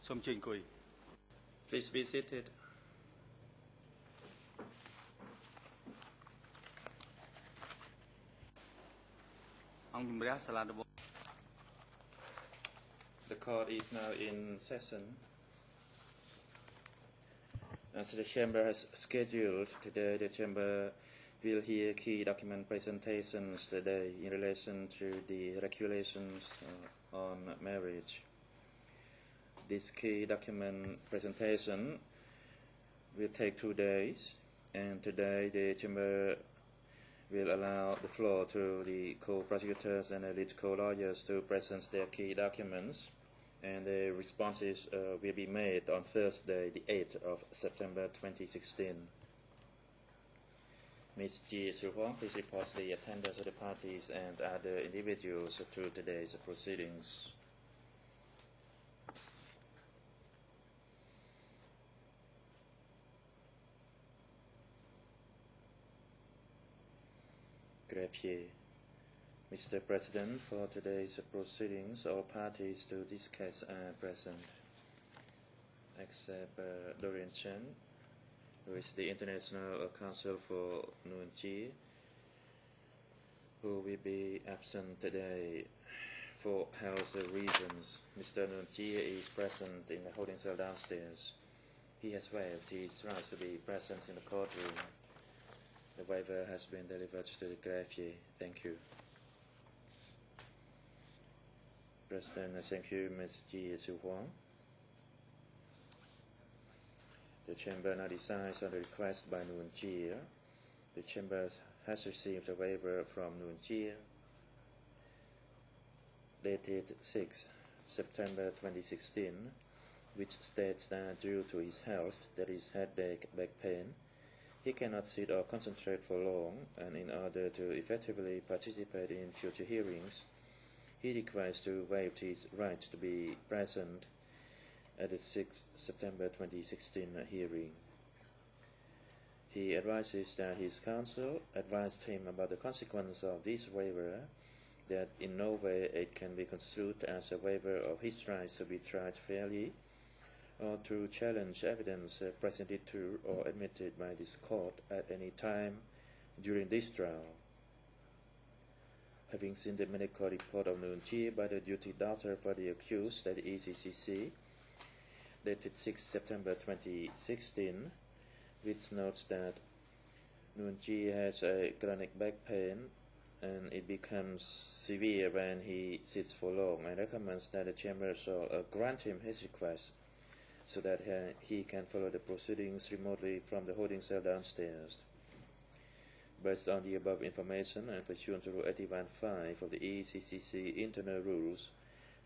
សូមជើញអង្គុយ Please be seated. The court is now in session. As the chamber has scheduled today, the chamber will hear key document presentations today in relation to the regulations on marriage. This key document presentation will take 2 days, and today the chamber will allow the floor to the co-prosecutors and the lead co-lawyers to present their key documents, and the responses will be made on Thursday, the 8th of September 2016. Ms. Ji Su-Huang, please report the attendance of the parties and other individuals to today's proceedings. Greffier. Mr. President, for today's proceedings, all parties to this case are present, except Dorian Chen, who is the International Counsel for Nguyen Chi, who will be absent today for health reasons. Mr. Nguyen Chi is present in the holding cell downstairs. He has waived his right to be present in the courtroom. The waiver has been delivered to the greffier. Thank you. President, thank you, Ms. Ji Su-Huang. The chamber now decides on the request by Nguyen Chi. The chamber has received a waiver from Nguyen Chi dated 6 September 2016, which states that due to his health, that is headache, back pain, he cannot sit or concentrate for long, and in order to effectively participate in future hearings, he requests to waive his right to be present at the 6 September 2016 hearing. He advises that his counsel advised him about the consequence of this waiver, that in no way it can be construed as a waiver of his right to be tried fairly, or to challenge evidence presented to or admitted by this court at any time during this trial. Having seen the medical report of Nguyen Chi by the duty doctor for the accused at the ECCC, dated 6 September 2016, which notes that Nguyen Chi has a chronic back pain and it becomes severe when he sits for long, and recommends that the chamber shall grant him his request so that he can follow the proceedings remotely from the holding cell downstairs. Based on the above information and pursuant to Rule 81.5 of the ECCC internal rules,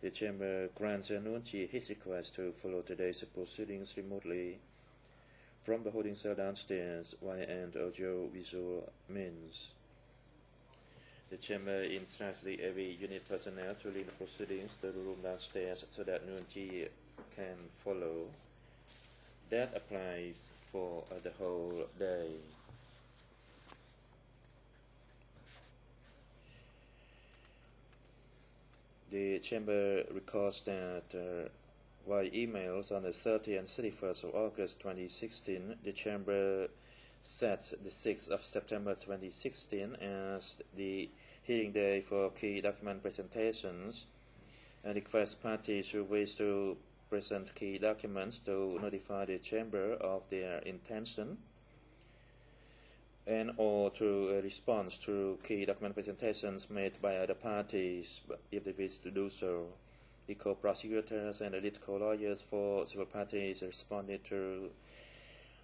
the chamber grants Nguyen Chi his request to follow today's proceedings remotely from the holding cell downstairs via an audio-visual means. The chamber instructs the AV unit personnel to lead the proceedings to the room downstairs so that Nguyen Chi can follow. That applies for the whole day. The chamber records that via emails on the 30th and 31st of August 2016, the chamber sets the 6th of September 2016 as the hearing day for key document presentations, and requests parties who wish to present key documents to notify the chamber of their intention and or to a response to key document presentations made by other parties if they wish to do so. The co-prosecutors and the lead co-lawyers for civil parties responded to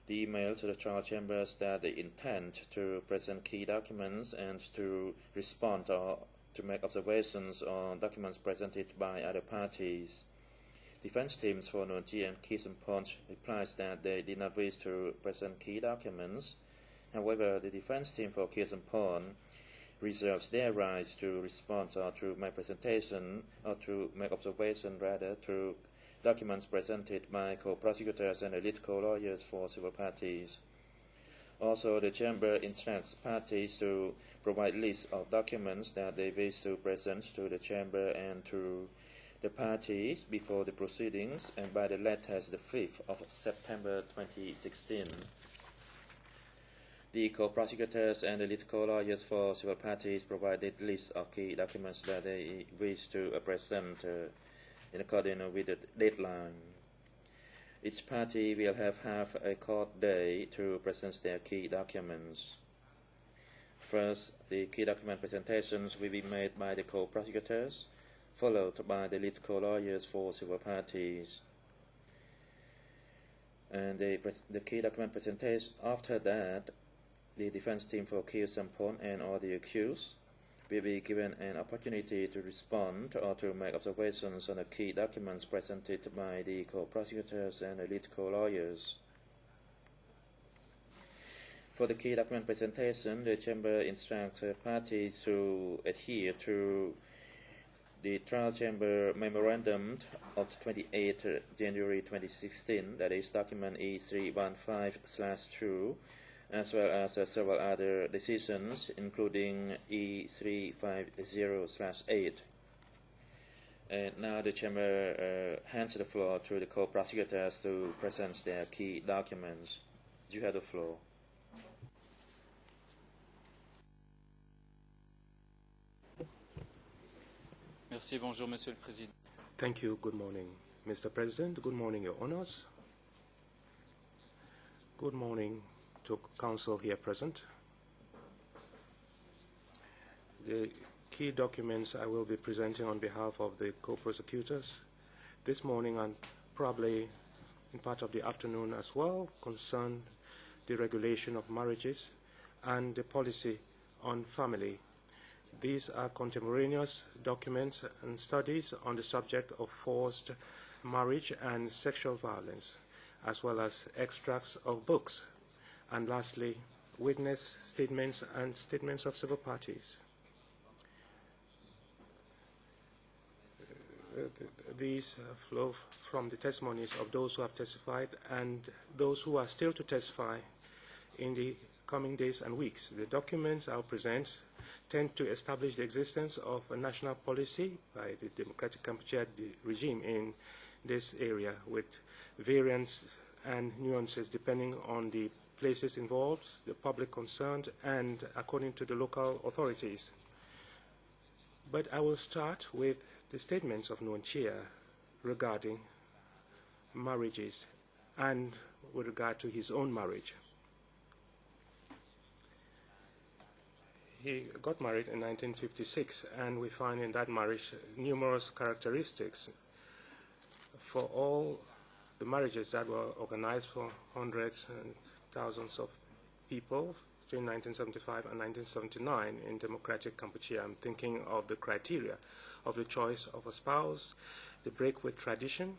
the email to the trial chambers that they intend to present key documents and to respond or to make observations on documents presented by other parties. Defense teams for Nguyen Chi and Kison Ponch replies that they did not wish to present key documents. However, the defense team for Kison Ponch reserves their rights to respond or to make presentation or to make observation rather to documents presented by co-prosecutors and the lead co-lawyers for civil parties. Also, the chamber instructs parties to provide lists of documents that they wish to present to the chamber and to the parties before the proceedings and by the latest the 5th of September 2016. The co-prosecutors and the lead co-lawyers for civil parties provided lists of key documents that they wish to present in accordance with the deadline. Each party will have half a court day to present their key documents. First, the key document presentations will be made by the co-prosecutors, followed by the lead co-lawyers for civil parties. And the key document presentation after that, the defense team for accused and or the accused will be given an opportunity to respond or to make observations on the key documents presented by the co-prosecutors and the lead co-lawyers. For the key document presentation, the Chamber instructs parties to adhere to the Trial Chamber Memorandum of 28 January 2016, that is document E315/2, as well as several other decisions, including E350/8. And now the Chamber hands the floor to the co-prosecutors to present their key documents. You have the floor. Merci, bonjour, Monsieur le Président. Thank you. Good morning, Mr. President. Good morning, Your Honors. Good morning to Council here present. The key documents I will be presenting on behalf of the co-prosecutors this morning and probably in part of the afternoon as well concern the regulation of marriages and the policy on family. These are contemporaneous documents and studies on the subject of forced marriage and sexual violence, as well as extracts of books, and lastly, witness statements and statements of civil parties. These flow from the testimonies of those who have testified and those who are still to testify in the coming days and weeks. The documents I'll present tend to establish the existence of a national policy by the Democratic Cambodia regime in this area, with variance and nuances depending on the places involved, the public concerned, and according to the local authorities. But I will start with the statements of Nguyen Chia regarding marriages and with regard to his own marriage. He got married in 1956, and we find in that marriage numerous characteristics. For all the marriages that were organized for hundreds and thousands of people between 1975 and 1979 in democratic Cambodia, I'm thinking of the criteria of the choice of a spouse, the break with tradition,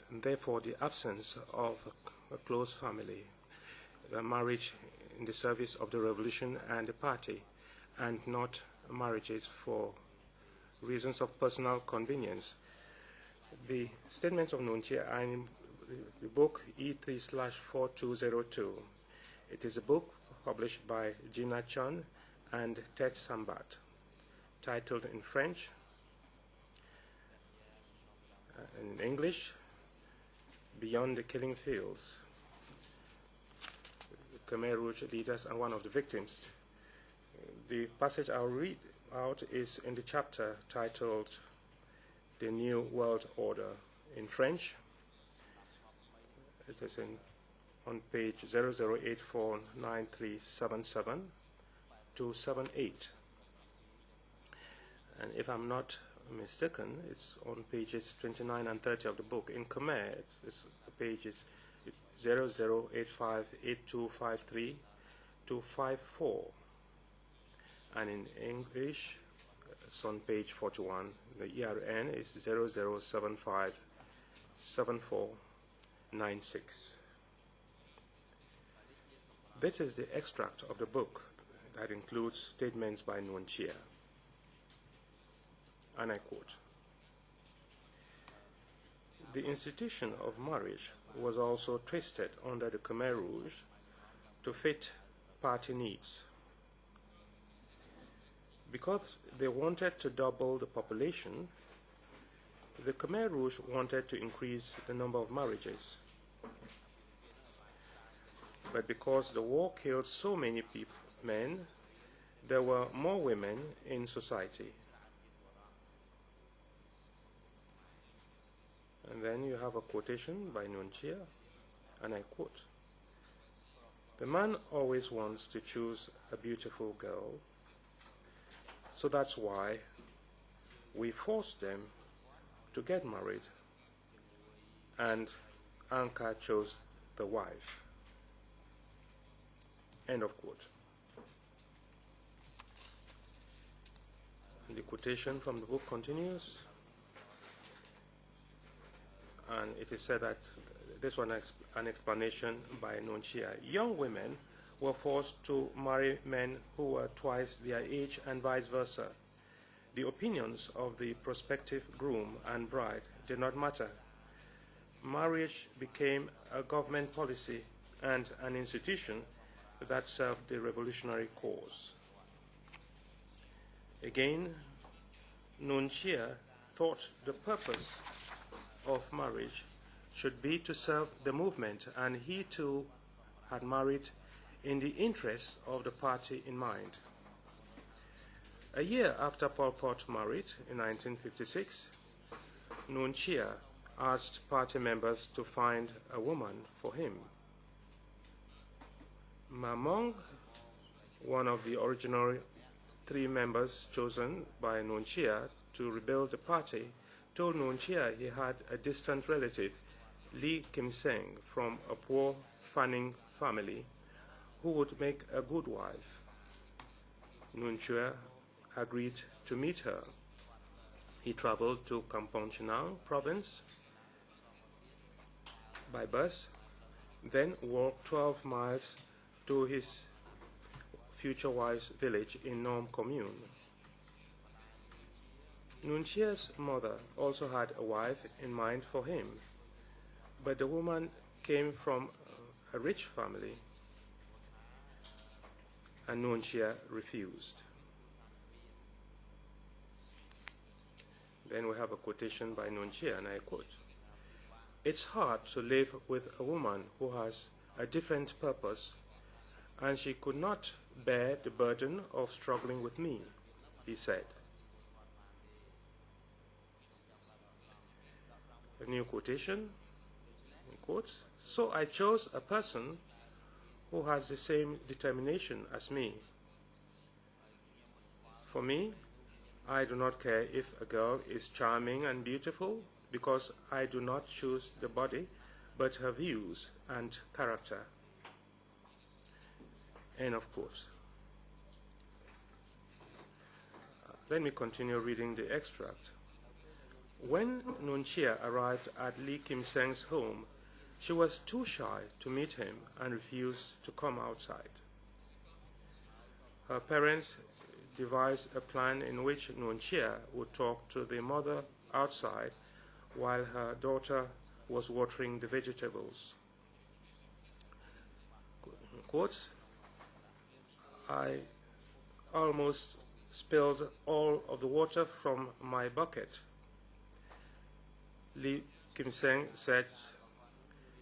and therefore the absence of a close family, a marriage in the service of the revolution and the party, and not marriages for reasons of personal convenience. The statements of Nguyen Chia are in the book E3/4202. It is a book published by Gina Chun and Ted Sambat, titled in French, in English, Beyond the Killing Fields, Khmer Rouge leaders and one of the victims. The passage I'll read out is in the chapter titled The New World Order in French. It is on page 00849377-278. And if I'm not mistaken, it's on pages 29 and 30 of the book. In Khmer, the page is 00858253-254. And in English, it's on page 41. The ERN is 00757496. This is the extract of the book that includes statements by Nguyen Chia. And I quote, "The institution of marriage was also twisted under the Khmer Rouge to fit party needs. Because they wanted to double the population, the Khmer Rouge wanted to increase the number of marriages. But because the war killed so many men, there were more women in society. And then you have a quotation by Nunchia, and I quote, "The man always wants to choose a beautiful girl, so that's why we force them to get married, and Anka chose the wife." End of quote. And the quotation from the book continues, and it is said that this one is an explanation by Nunchia. Young women were forced to marry men who were twice their age and vice versa. The opinions of the prospective groom and bride did not matter. Marriage became a government policy and an institution that served the revolutionary cause. Again, Nunchia thought the purpose of marriage should be to serve the movement, and he too had married in the interests of the party in mind. A year after Pol Pot married in 1956, Nunchia asked party members to find a woman for him. Mamong, one of the original 3 members chosen by Nunchia to rebuild the party, told Nunchia he had a distant relative, Lee Kim Seng, from a poor Fanning family, who would make a good wife. Nunchia agreed to meet her. He traveled to Kampong Chenang province by bus, then walked 12 miles to his future wife's village in Nom Commune. Nunchia's mother also had a wife in mind for him, but the woman came from a rich family, and Nunchia refused. Then we have a quotation by Nunchia, and I quote, "It's hard to live with a woman who has a different purpose, and she could not bear the burden of struggling with me," he said. A new quotation, in quotes, "So I chose a person who has the same determination as me. For me, I do not care if a girl is charming and beautiful, because I do not choose the body, but her views and character." End of quote. Let me continue reading the extract. When Nunchia arrived at Lee Kim Seng's home, she was too shy to meet him and refused to come outside. Her parents devised a plan in which Nunchia would talk to the mother outside while her daughter was watering the vegetables. Quotes, "I almost spilled all of the water from my bucket." Lee Kim Seng said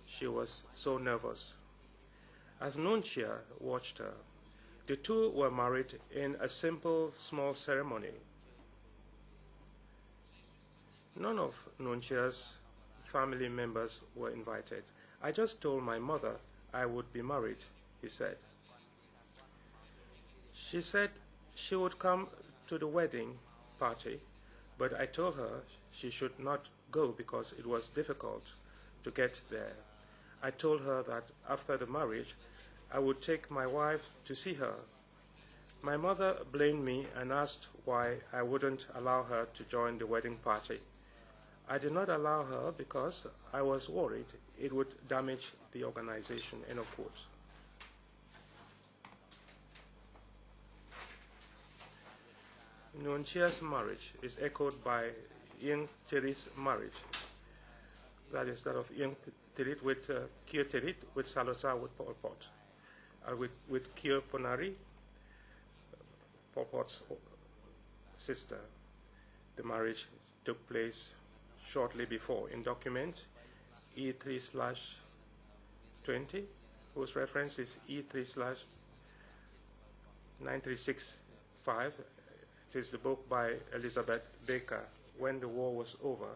she was so nervous. As Nunchia watched her, the two were married in a simple, small ceremony. None of Nunchia's family members were invited. "I just told my mother I would be married," he said. She said she would come to the wedding party, but I told her she should not go because it was difficult to get there. I told her that after the marriage, I would take my wife to see her. My mother blamed me and asked why I wouldn't allow her to join the wedding party. I did not allow her because I was worried it would damage the organization." End of quote. Nunchia's marriage is echoed by Ieng Teri's marriage. That is that of Ieng Terit with Kio Terit, with Salosa, with Pol Pot. With Kio Ponari, Pol Pot's sister. The marriage took place shortly before in document E3/20, whose reference is E3/9365. It is the book by Elizabeth Baker, When the War Was Over,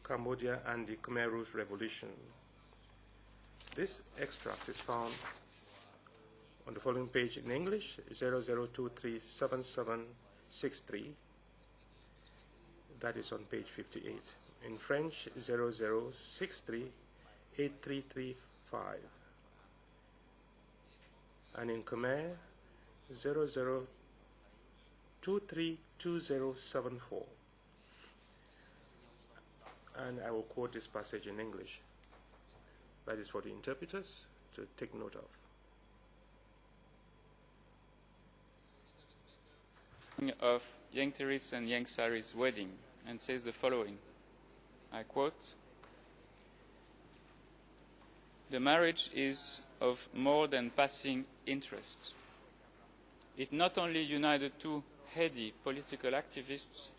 Cambodia and the Khmer Rouge Revolution. This extract is found on the following page in English, 00237763. That is on page 58. In French, 00638335. And in Khmer, 00232074. And I will quote this passage in English. That is for the interpreters to take note of. Of Yang Therit's and Yang Sari's wedding, and says the following, I quote, "The marriage is of more than passing interest. It not only united two heady political activists,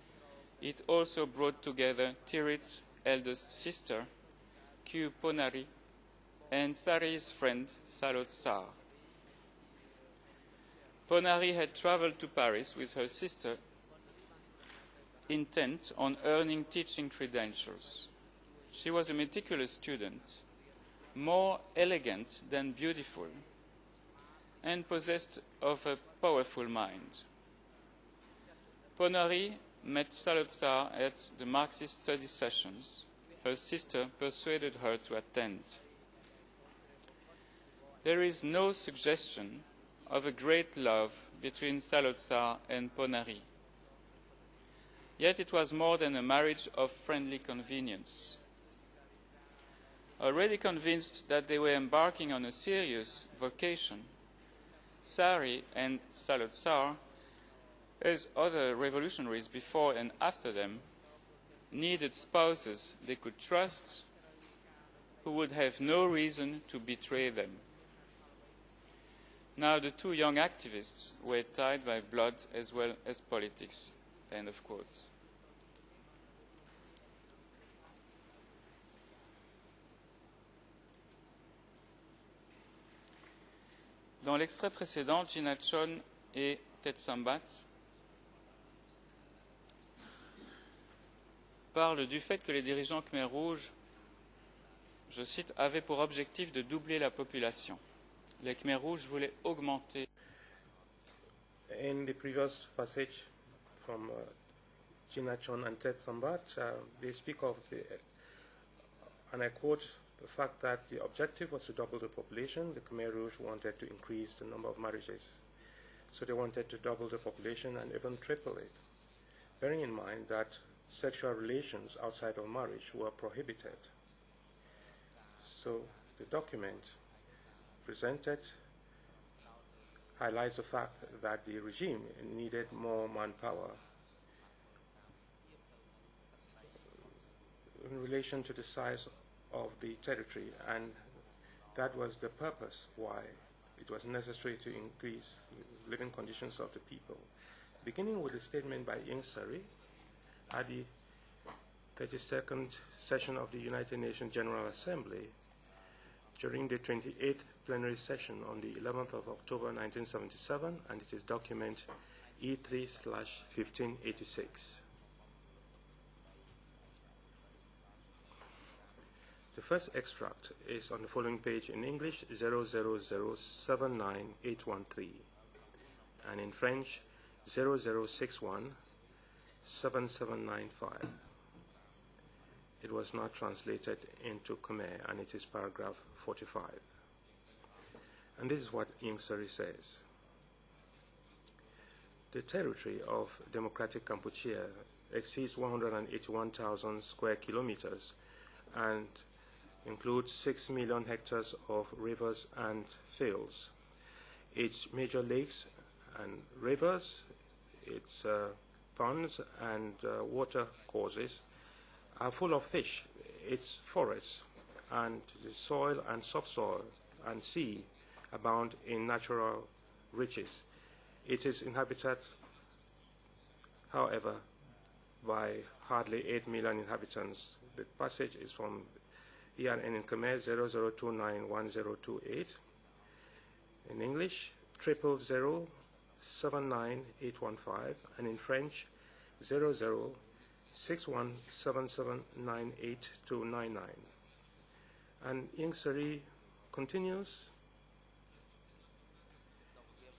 it also brought together Therit's eldest sister, Kyu Ponari, and Sari's friend, Salot Sar. Ponari had traveled to Paris with her sister, intent on earning teaching credentials. She was a meticulous student, more elegant than beautiful, and possessed of a powerful mind. Ponari met Salot Sar at the Marxist study sessions. Her sister persuaded her to attend. There is no suggestion of a great love between Salot Sar and Ponari. Yet it was more than a marriage of friendly convenience. Already convinced that they were embarking on a serious vocation, Sari and Salot Sar, as other revolutionaries before and after them, needed spouses they could trust, who would have no reason to betray them. Now the two young activists were tied by blood as well as politics." End of quote. Dans l'extrait précédent, Chinachon et Tetsambat parlent du fait que les dirigeants Khmer Rouge, je cite, avaient pour objectif de doubler la population. Les Khmer Rouges voulaient augmenter. In the previous passage from Chinachon and Tetsambat, they speak of, and I quote, the fact that the objective was to double the population. The Khmer Rouge wanted to increase the number of marriages. So they wanted to double the population and even triple it, bearing in mind that sexual relations outside of marriage were prohibited. So the document presented highlights the fact that the regime needed more manpower in relation to the size of the territory, and that was the purpose why it was necessary to increase living conditions of the people. Beginning with a statement by Yang Sari at the 32nd session of the United Nations General Assembly, during the 28th plenary session on the 11th of October 1977, and it is document E3/1586. The first extract is on the following page in English, 00079813, and in French, 00617795. It was not translated into Khmer, and it is paragraph 45. And this is what Yang Sari says. The territory of democratic Kampuchea exceeds 181,000 square kilometers and includes 6 million hectares of rivers and fields. Its major lakes and rivers, its ponds and water courses are full of fish. Its forests and the soil and subsoil and sea abound in natural riches. It is inhabited, however, by hardly 8 million inhabitants. The passage is from ERN in Khmer 00291028. In English, 000079815, and in French, 0061779829. And Ieng Sary continues,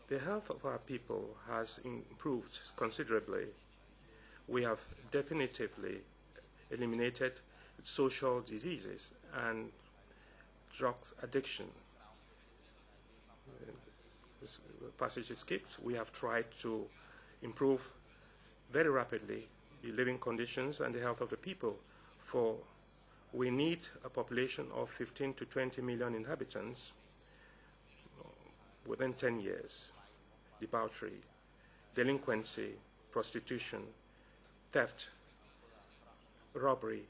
the health of our people has improved considerably. We have definitively eliminated social diseases and drug addiction. This passage is skipped. We have tried to improve very rapidly the living conditions and the health of the people, for we need a population of 15 to 20 million inhabitants within 10 years. Debauchery, delinquency, prostitution, theft, robbery,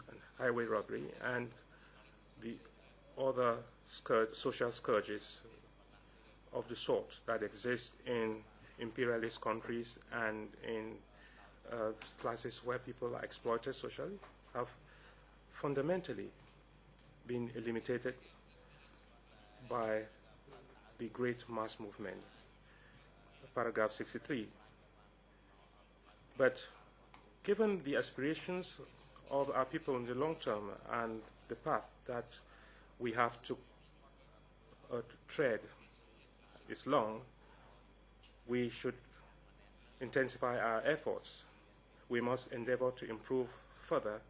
and highway robbery, and the other social scourges of the sort that exist in imperialist countries and in classes where people are exploited socially have fundamentally been eliminated by the great mass movement. Paragraph 63. But given the aspirations of our people in the long term and the path that we have to tread is long, we should intensify our efforts. We must endeavor to improve further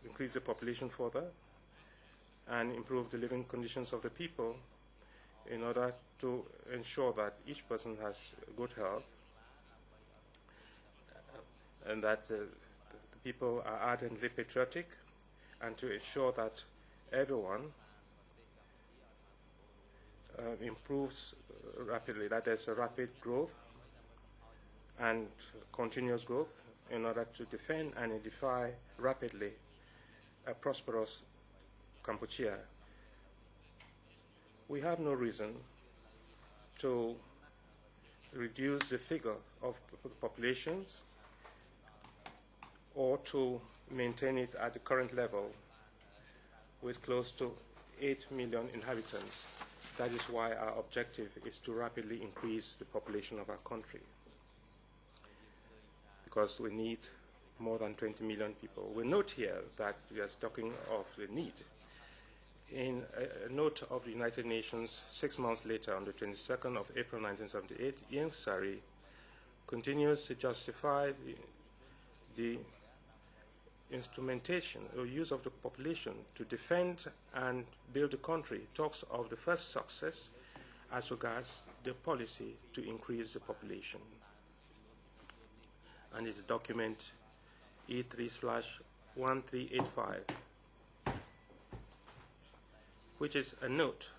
increase the population further and improve the living conditions of the people in order to ensure that each person has good health and that the people are ardently patriotic, and to ensure that everyone improves rapidly, that there's a rapid growth and continuous growth in order to defend and edify rapidly a prosperous Cambodia. We have no reason to reduce the figure of populations or to maintain it at the current level with close to 8 million inhabitants. That is why our objective is to rapidly increase the population of our country, because we need more than 20 million people. We note here that we are talking of the need. In a note of the United Nations 6 months later, on the 22nd of April 1978, Ieng Sary continues to justify the instrumentation or use of the population to defend and build the country, talks of the first success as regards the policy to increase the population. And it's document E3/1385, which is a note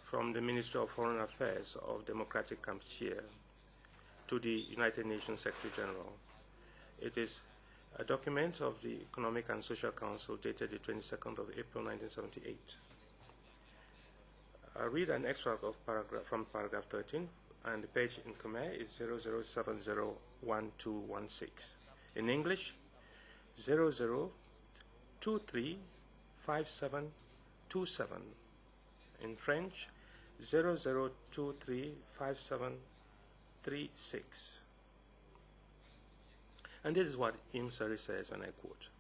from the Minister of Foreign Affairs of Democratic Cambodia to the United Nations Secretary General. It is a document of the Economic and Social Council dated the 22nd of April 1978. I'll read an extract of from paragraph 13, and the page in Khmer is 00701216. In English, 00235727. In French, 00235736. And this is what Ieng Sary says, and I quote: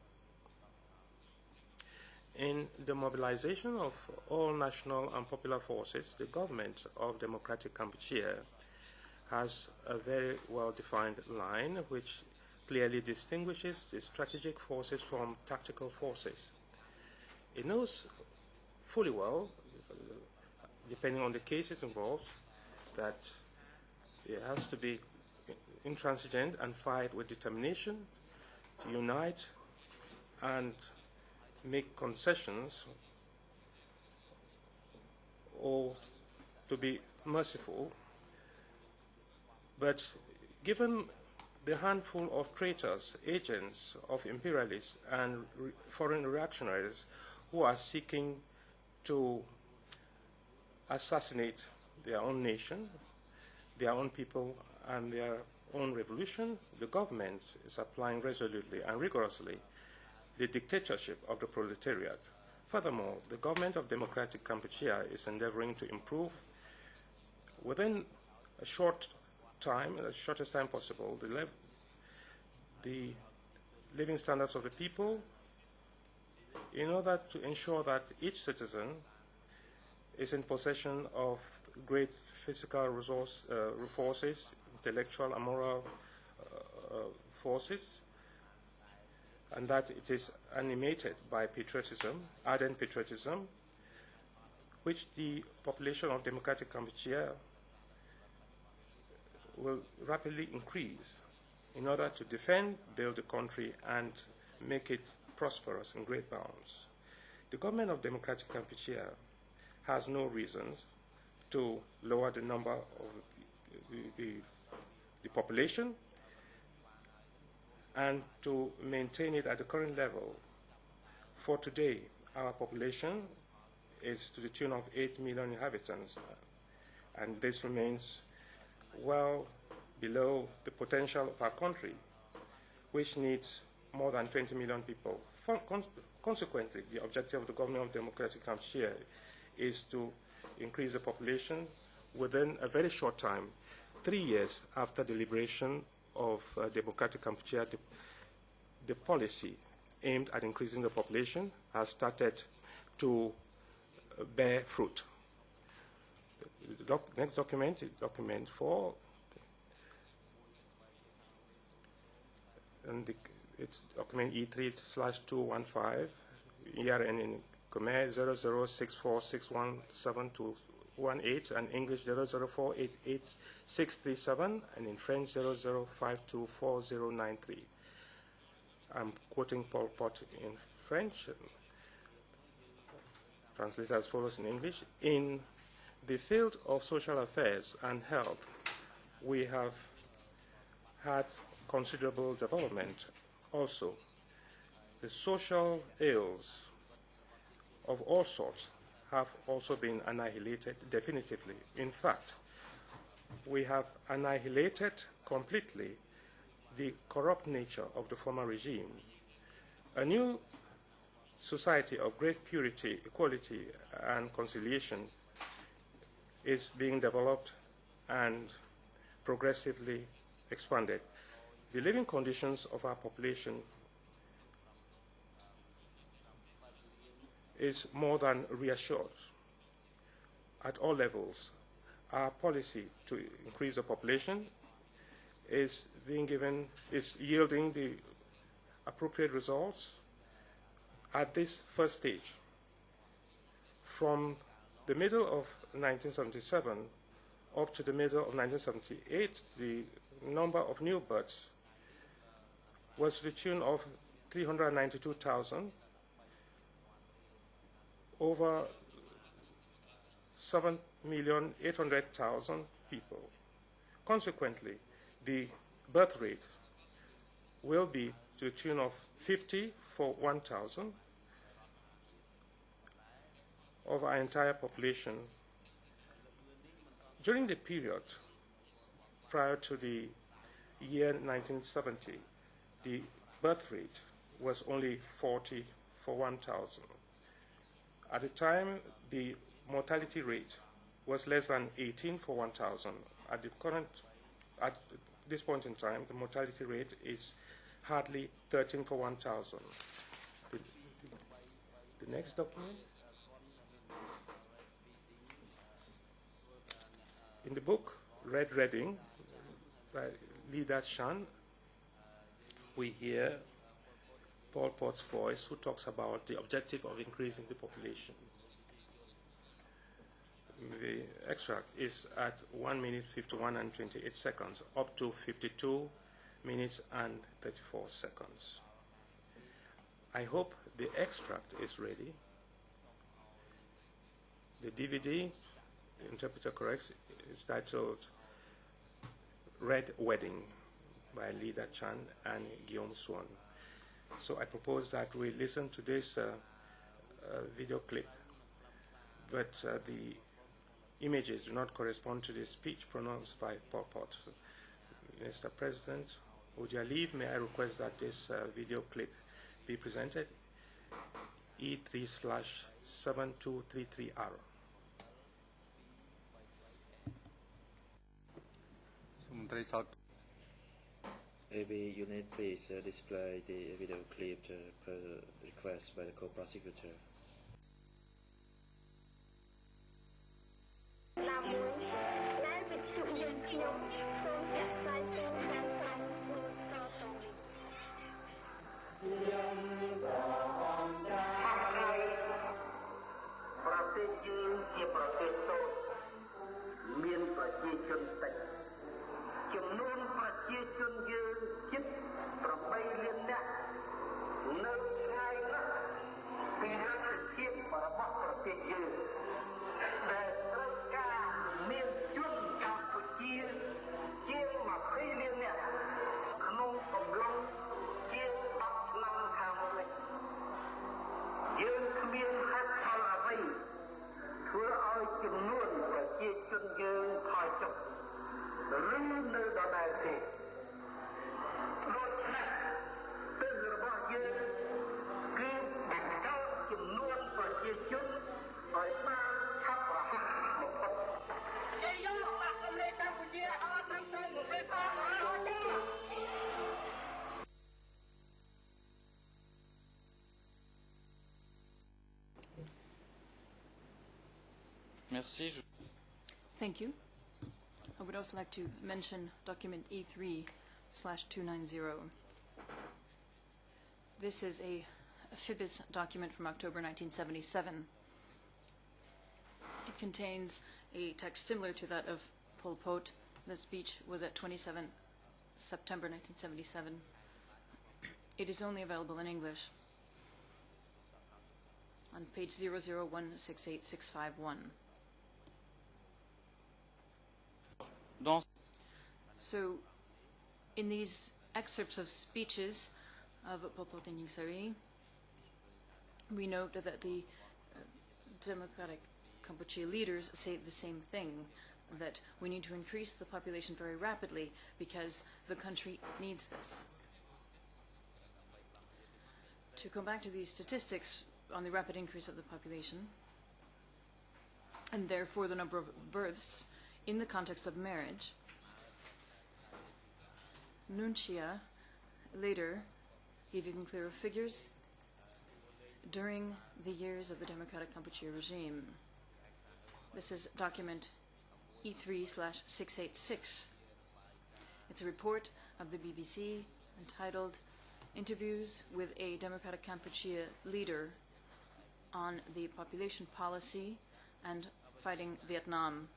in the mobilization of all national and popular forces, the government of Democratic Cambodia has a very well-defined line which clearly distinguishes the strategic forces from tactical forces. It knows fully well, depending on the cases involved, that it has to be intransigent and fight with determination, to unite and make concessions, or to be merciful. But given the handful of traitors, agents of imperialists and foreign reactionaries who are seeking to assassinate their own nation their own people and their own revolution, the government is applying resolutely and rigorously the dictatorship of the proletariat. Furthermore, the government of Democratic Kampuchea is endeavoring to improve within a short time, the shortest time possible, the living standards of the people in order to ensure that each citizen is in possession of great physical resources, intellectual and moral forces, and that it is animated by patriotism, ardent patriotism, which the population of Democratic Kampuchea will rapidly increase in order to defend, build the country, and make it prosperous in great bounds. The government of Democratic Kampuchea has no reason to lower the number of the population and to maintain it at the current level. For today, our population is to the tune of 8 million inhabitants, and this remains well below the potential of our country, which needs more than 20 million people. Consequently, the objective of the government of Democratic Kampuchea is to increase the population within a very short time. 3 years after the liberation of Democratic Kampuchea, the policy aimed at increasing the population has started to bear fruit. The next document is document 4, and it's document E3/215, ERN in Khmer 0064617218, and English 00488637, and in French 00524093. I'm quoting Pol Pot in French, translated as follows in English. In the field of social affairs and health, we have had considerable development. Also, the social ills of all sorts have also been annihilated definitively. In fact, we have annihilated completely the corrupt nature of the former regime. A new society of great purity, equality, and conciliation is being developed and progressively expanded. The living conditions of our population is more than reassured. At all levels, our policy to increase the population is yielding the appropriate results at this first stage. From the middle of 1977 up to the middle of 1978, the number of new births was to the tune of 392,000, over 7,800,000 people. Consequently, the birth rate will be to the tune of 50 for 1,000 of our entire population. During the period prior to the year 1970, the birth rate was only 40 for 1,000. At the time, the mortality rate was less than 18 for 1,000. At this point in time, the mortality rate is hardly 13 for 1,000. The next document. In the book, Red Reading, by Lida Chan, we hear Pol Pot's voice, who talks about the objective of increasing the population. The extract is at 1 minute 51 and 28 seconds, up to 52 minutes and 34 seconds. I hope the extract is ready. The DVD, the interpreter corrects, is titled Red Wedding by Lida Chan and Guillaume Swan. So I propose that we listen to this video clip, but the images do not correspond to the speech pronounced by Pol Pot. Mr. President, with your leave, may I request that this video clip be presented? E3/7233R. Every unit, please display the video clip per request by the co-prosecutor. Merci. Thank you. I would also like to mention document E3/290. This is a FIBIS document from October 1977. It contains a text similar to that of Pol Pot. The speech was at 27 September 1977. It is only available in English on page 0016861. So, in these excerpts of speeches of Pol Pot and Ieng Sary, we note that the Democratic Kampuchea leaders say the same thing, that we need to increase the population very rapidly because the country needs this. To come back to these statistics on the rapid increase of the population, and therefore the number of births in the context of marriage, Nunchia later gave even clearer figures during the years of the Democratic Kampuchea regime. This is document E3/686. It's a report of the BBC entitled Interviews with a Democratic Kampuchea Leader on the Population Policy and Fighting Vietnam.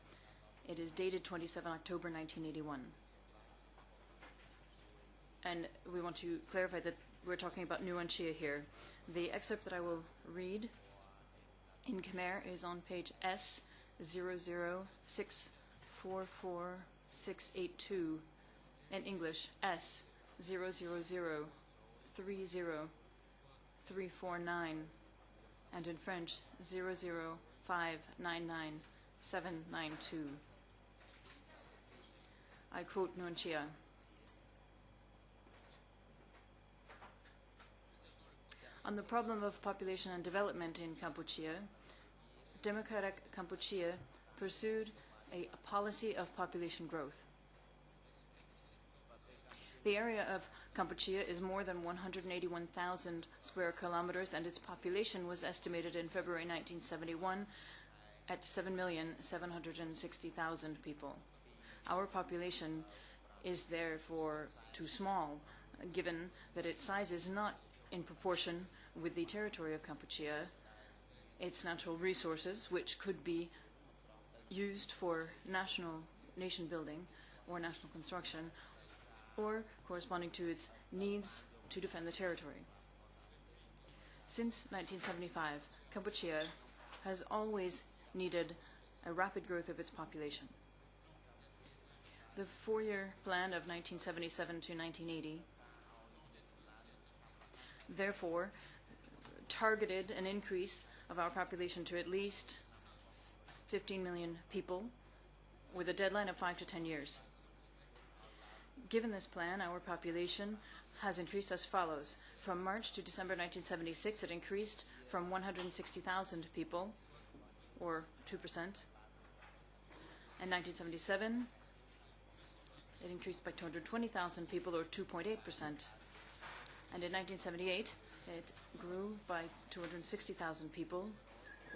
It is dated 27 October 1981. And we want to clarify that we're talking about Nuon Chea here. The excerpt that I will read in Khmer is on page S00644-682, in English S00030-349, and in French 00599-792. I quote Nuon Chea. On the problem of population and development in Kampuchea, Democratic Kampuchea pursued a policy of population growth. The area of Kampuchea is more than 181,000 square kilometers, and its population was estimated in February 1971 at 7,760,000 people. Our population is therefore too small, given that its size is not in proportion with the territory of Kampuchea, its natural resources, which could be used for nation building or national construction, or corresponding to its needs to defend the territory. Since 1975, Kampuchea has always needed a rapid growth of its population. The four-year plan of 1977 to 1980 therefore targeted an increase of our population to at least 15 million people with a deadline of 5 to 10 years. Given this plan, our population has increased as follows. From March to December 1976, it increased from 160,000 people, or 2%. In 1977, it increased by 220,000 people, or 2.8%. And in 1978, it grew by 260,000 people,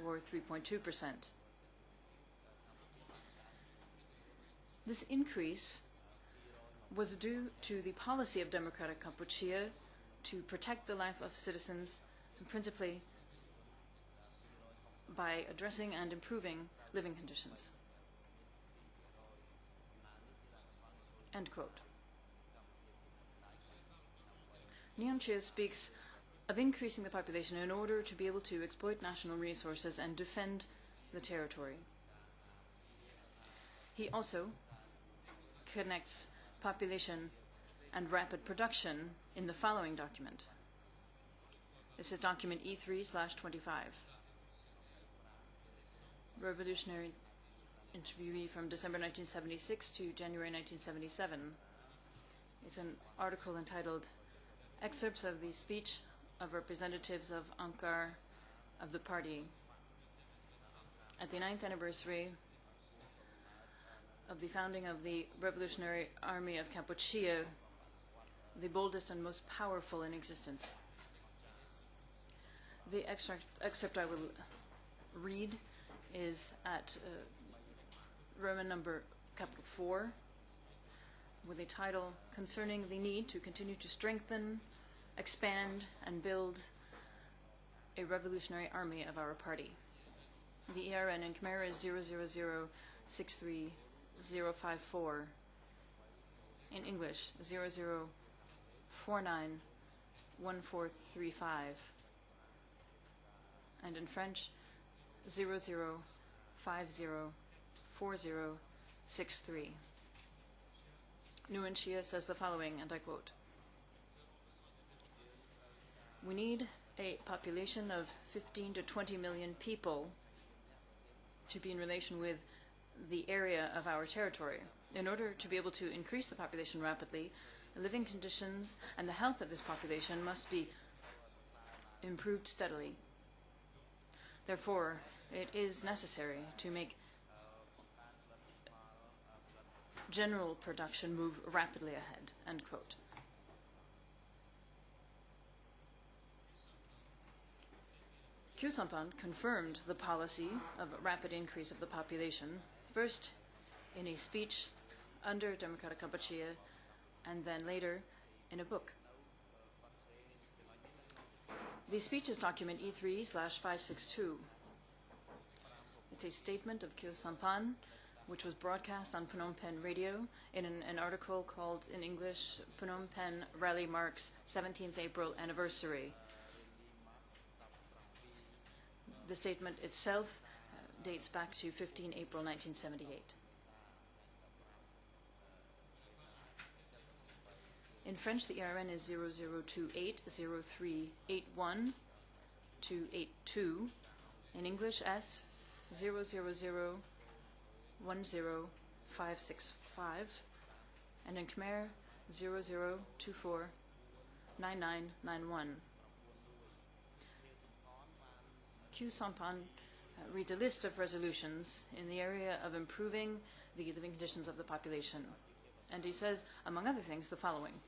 or 3.2%. This increase was due to the policy of democratic Kampuchea to protect the life of citizens, principally by addressing and improving living conditions. End quote. Nguyen Chia speaks of increasing the population in order to be able to exploit national resources and defend the territory. He also connects population and rapid production in the following document. This is document E3/25. Revolutionary interviewee from December 1976 to January 1977. It's an article entitled Excerpts of the Speech of Representatives of Ankar of the Party at the 9th anniversary of the founding of the Revolutionary Army of Kampuchea, the boldest and most powerful in existence. The excerpt I will read is at Roman number capital 4, with a title concerning the need to continue to strengthen, expand, and build a revolutionary army of our party. The ERN in Khmer is 000-63054. In English, 00491435. And in French, 00504063. Nguyen Chia says the following, and I quote, "We need a population of 15 to 20 million people to be in relation with the area of our territory. In order to be able to increase the population rapidly, living conditions and the health of this population must be improved steadily. Therefore, it is necessary to make general production move rapidly ahead." End quote. Khieu Samphan confirmed the policy of rapid increase of the population, first in a speech under Democratic Kampuchea, and then later in a book. The speech is document E3/562. It's a statement of Khieu Samphan, which was broadcast on Phnom Penh radio in an article called, in English, Phnom Penh Rally Marks 17th April Anniversary. The statement itself dates back to 15 April 1978. In French, the ERN is 00280381-282. In English, S 0001055, and in Khmer 00249991. Khieu Samphan reads a list of resolutions in the area of improving the living conditions of the population. And he says, among other things, the following.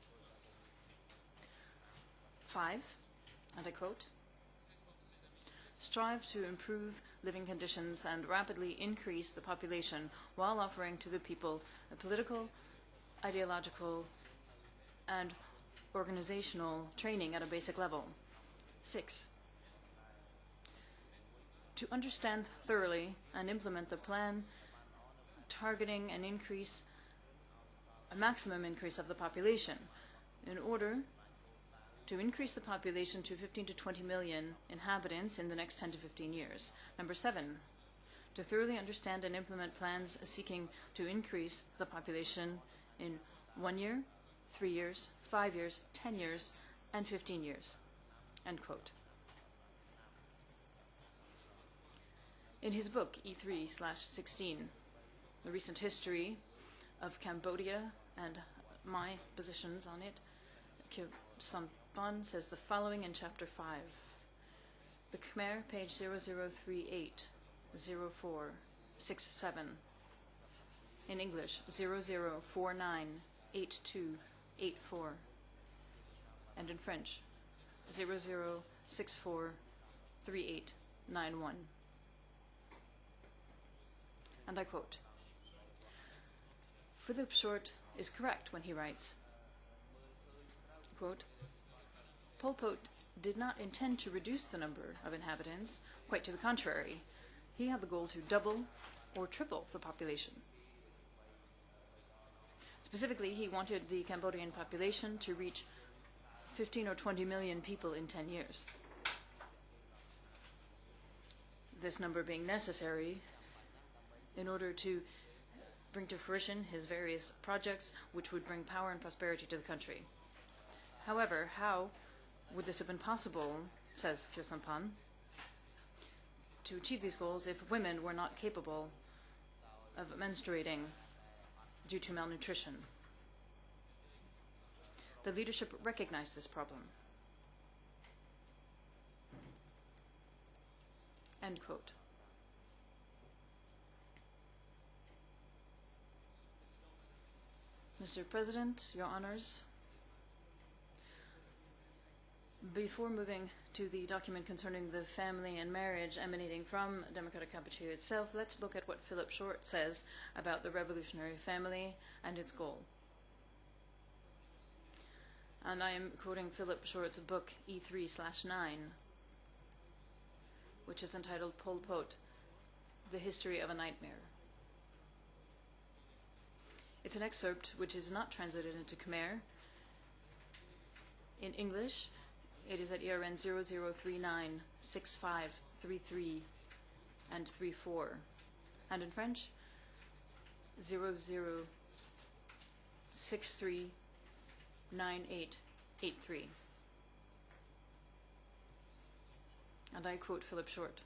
5, and I quote, "Strive to improve living conditions and rapidly increase the population while offering to the people a political, ideological, and organizational training at a basic level. 6, to understand thoroughly and implement the plan targeting an increase, a maximum increase of the population in order to increase the population to 15 to 20 million inhabitants in the next 10 to 15 years. Number 7, to thoroughly understand and implement plans seeking to increase the population in 1 year, 3 years, 5 years, 10 years, and 15 years." End quote. In his book, E3/16, The Recent History of Cambodia and My Positions on It, Kyo Sampan says the following in Chapter 5. The Khmer, page 0038, 0467. In English, 00498284. And in French, 00643891. And I quote, Philip Short is correct when he writes, quote, Pol Pot did not intend to reduce the number of inhabitants, quite to the contrary. He had the goal to double or triple the population. Specifically, he wanted the Cambodian population to reach 15 or 20 million people in 10 years. This number being necessary in order to bring to fruition his various projects which would bring power and prosperity to the country. However, how would this have been possible, says Kyo Sampan, to achieve these goals if women were not capable of menstruating due to malnutrition? The leadership recognized this problem. End quote. Mr. President, Your Honors, before moving to the document concerning the family and marriage emanating from Democratic Kampuchea itself, let's look at what Philip Short says about the revolutionary family and its goal. And I am quoting Philip Short's book E3/9, which is entitled Pol Pot, The History of a Nightmare. It's an excerpt which is not translated into Khmer. In English, it is at ERN 00396533 and 34. And in French, 00639883. And I quote Philip Short.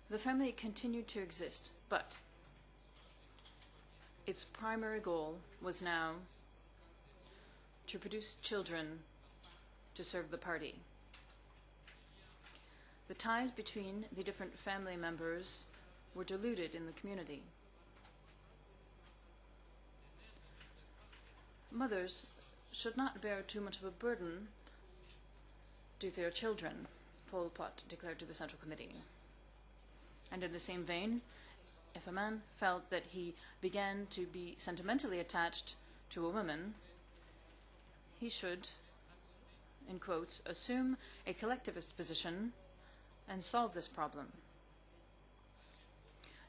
The family continued to exist, but its primary goal was now to produce children to serve the party. The ties between the different family members were diluted in the community. Mothers should not bear too much of a burden to their children, Pol Pot declared to the Central Committee. And in the same vein, if a man felt that he began to be sentimentally attached to a woman, he should, in quotes, assume a collectivist position and solve this problem.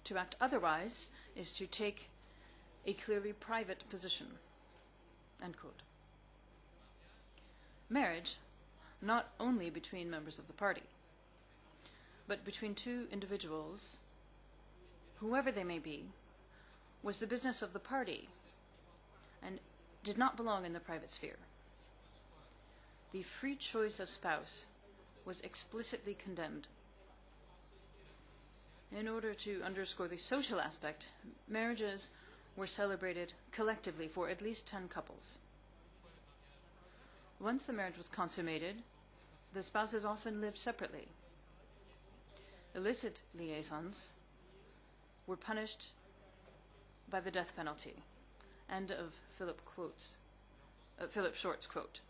To act otherwise is to take a clearly private position, end quote. Marriage, not only between members of the party, but between two individuals, whoever they may be, was the business of the party and did not belong in the private sphere. The free choice of spouse was explicitly condemned. In order to underscore the social aspect, marriages were celebrated collectively for at least 10 couples. Once the marriage was consummated, the spouses often lived separately. Illicit liaisons were punished by the death penalty. End of Philip Short's quote.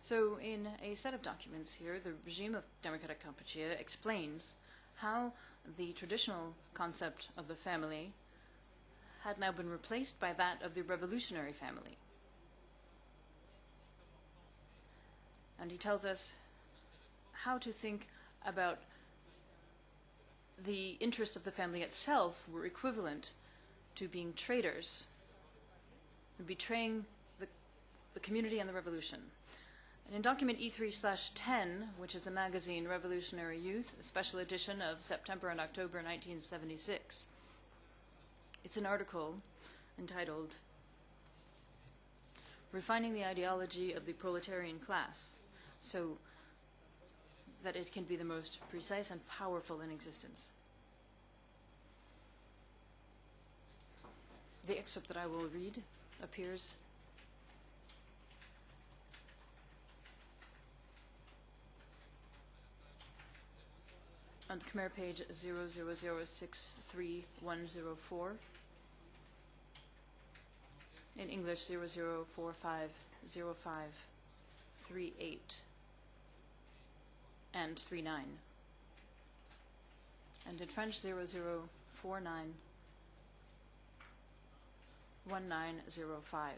So in a set of documents here, the regime of Democratic Kampuchea explains how the traditional concept of the family had now been replaced by that of the revolutionary family. And he tells us how to think about the interests of the family itself were equivalent to being traitors, betraying the community and the revolution. And in document E3/10, which is the magazine Revolutionary Youth, a special edition of September and October 1976, it's an article entitled Refining the Ideology of the Proletarian Class. So that it can be the most precise and powerful in existence. The excerpt that I will read appears on the Khmer page 000631104, in English 00450538 and 39, and in French 00491905.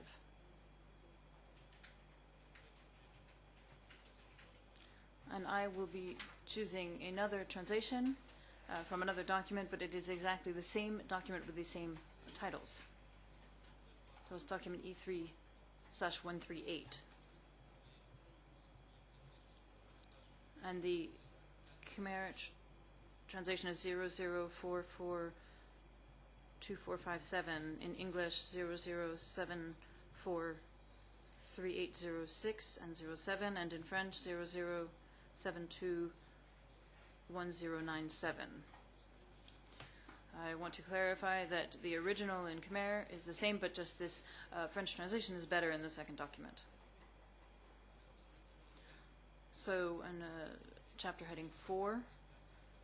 And I will be choosing another translation from another document, but it is exactly the same document with the same titles. So it's document E3/138. And the Khmer translation is 00442457, in English 00743806 and 07, and in French 00721097. I want to clarify that the original in Khmer is the same, but just this French translation is better in the second document. So, in chapter heading 4,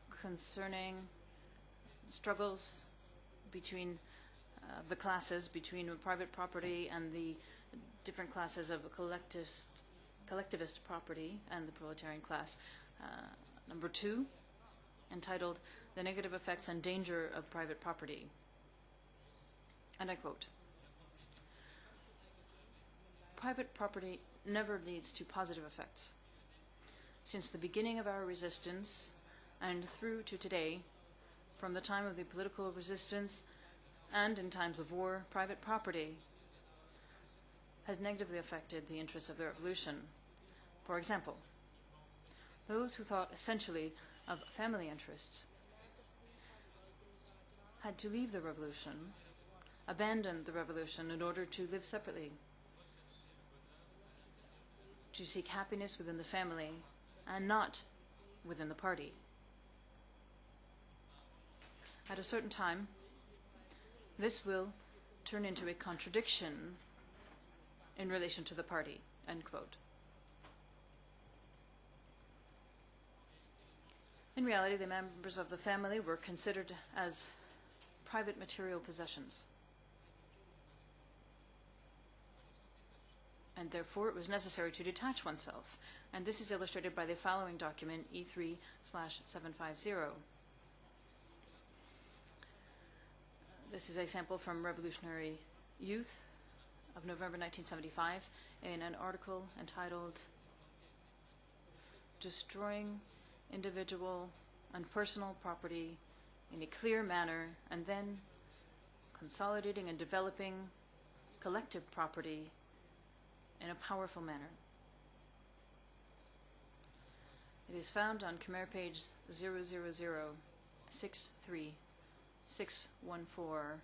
concerning struggles between the classes, between private property and the different classes of collectivist property and the proletarian class. Number 2, entitled "The Negative Effects and Danger of Private Property." And I quote, "Private property never leads to positive effects. Since the beginning of our resistance and through to today, from the time of the political resistance and in times of war, private property has negatively affected the interests of the revolution. For example, those who thought essentially of family interests had to leave the revolution, abandon the revolution in order to live separately, to seek happiness within the family and not within the party. At a certain time, this will turn into a contradiction in relation to the party," end quote. In reality, the members of the family were considered as private material possessions, and therefore it was necessary to detach oneself, and this is illustrated by the following document, E3/750. This is a sample from Revolutionary Youth of November 1975 in an article entitled "Destroying Individual and Personal Property in a Clear Manner and then Consolidating and Developing Collective Property in a Powerful Manner." It is found on Khmer page 00063/614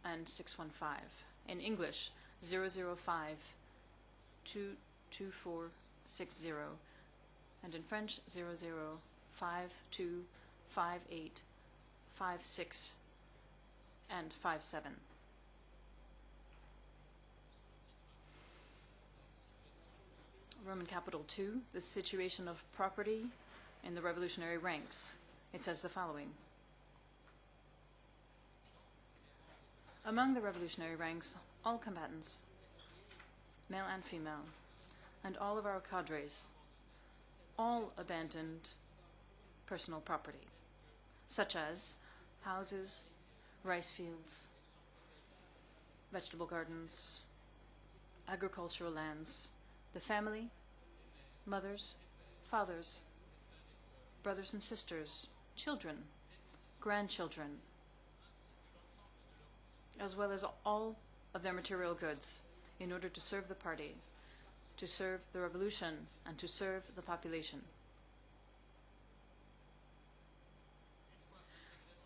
and 615. In English, 005-22460, and in French, 00525856 and 57. Roman capital 2, the situation of property in the revolutionary ranks. It says the following. Among the revolutionary ranks, all combatants, male and female, and all of our cadres, all abandoned personal property, such as houses, rice fields, vegetable gardens, agricultural lands, the family, mothers, fathers, brothers and sisters, children, grandchildren, as well as all of their material goods, in order to serve the party, to serve the revolution, and to serve the population.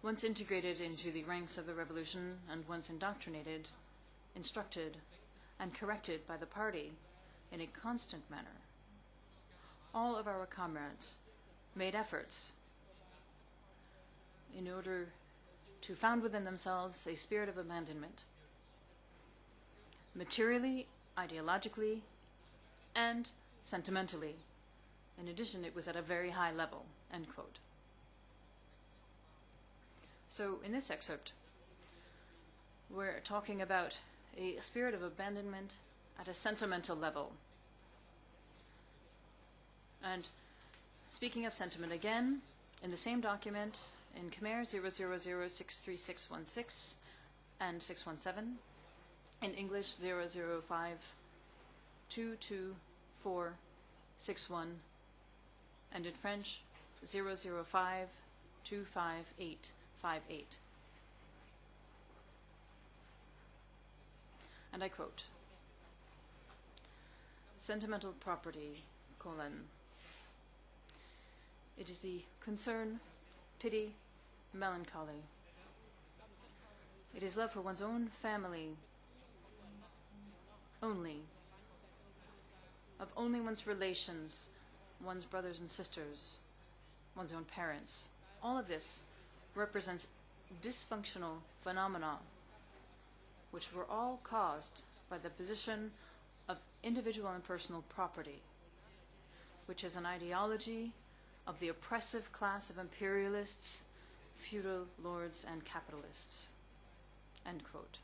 Once integrated into the ranks of the revolution, and once indoctrinated, instructed, and corrected by the party in a constant manner, all of our comrades made efforts in order to found within themselves a spirit of abandonment, materially, ideologically, and sentimentally. In addition, it was at a very high level, end quote. So in this excerpt, we're talking about a spirit of abandonment at a sentimental level. And speaking of sentiment again, in the same document, in Khmer 000-63616 and 617, in English 005-22461, and in French 005-25858. And I quote, "Sentimental property, colon. It is the concern, pity, melancholy. It is love for one's own family only, of only one's relations, one's brothers and sisters, one's own parents. All of this represents dysfunctional phenomena which were all caused by the position of individual and personal property, which is an ideology of the oppressive class of imperialists, feudal lords, and capitalists." End quote.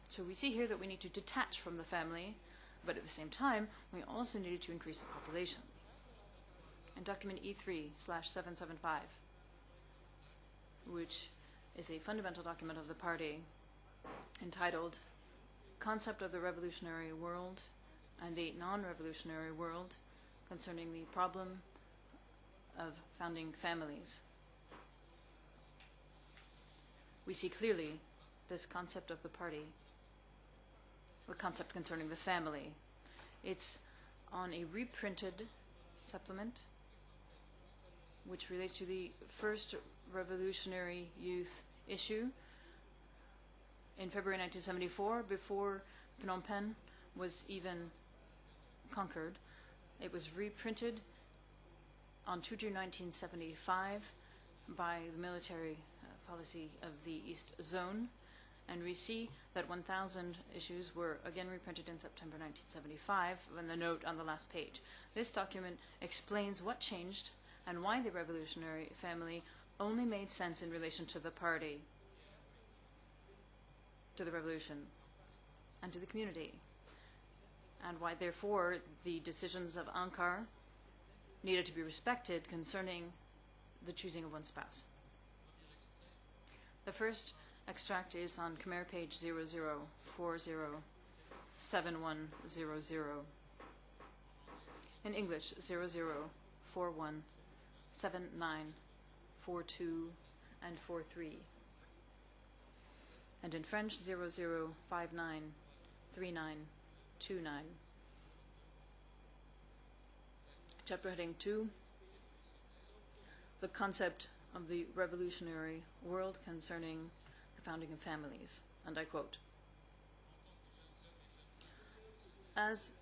So we see here that we need to detach from the family, but at the same time, we also needed to increase the population. In document E3/775, which is a fundamental document of the party entitled Concept of the Revolutionary World and the Non-Revolutionary World concerning the problem of founding families, we see clearly this concept of the party, the concept concerning the family. It's on a reprinted supplement which relates to the first Revolutionary Youth issue in February 1974, before Phnom Penh was even conquered. It was reprinted on 2 June 1975 by the military policy of the East Zone, and we see that 1,000 issues were again reprinted in September 1975 in the note on the last page. This document explains what changed and why the revolutionary family only made sense in relation to the party, to the revolution, and to the community, and why therefore the decisions of Ankar needed to be respected concerning the choosing of one spouse. The first extract is on Khmer page 00407100. In English 00417942 and 43. And in French 00593929. Chapter heading 2, the concept of the revolutionary world concerning the founding of families. And I quote, "As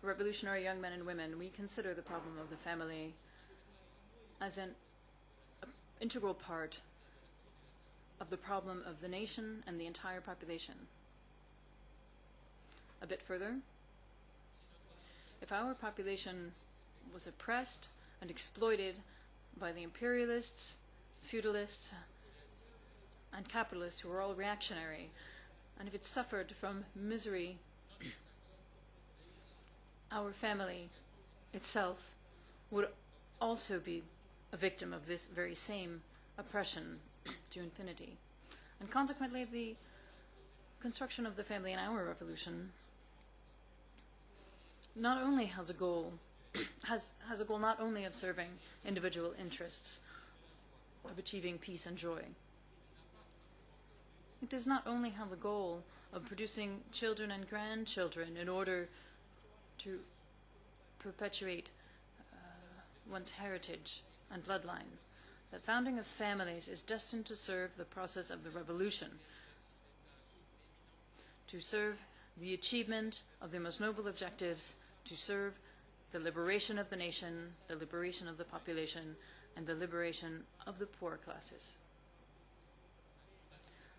revolutionary young men and women, we consider the problem of the family as an integral part of the problem of the nation and the entire population." A bit further, if our population was oppressed and exploited by the imperialists, feudalists, and capitalists who were all reactionary, and if it suffered from misery, our family itself would also be a victim of this very same oppression to infinity. And consequently, the construction of the family in our revolution not only has a goal not only of serving individual interests, of achieving peace and joy. It does not only have the goal of producing children and grandchildren in order to perpetuate one's heritage and bloodline. The founding of families is destined to serve the process of the revolution, to serve the achievement of the most noble objectives to serve the liberation of the nation, the liberation of the population, and the liberation of the poor classes.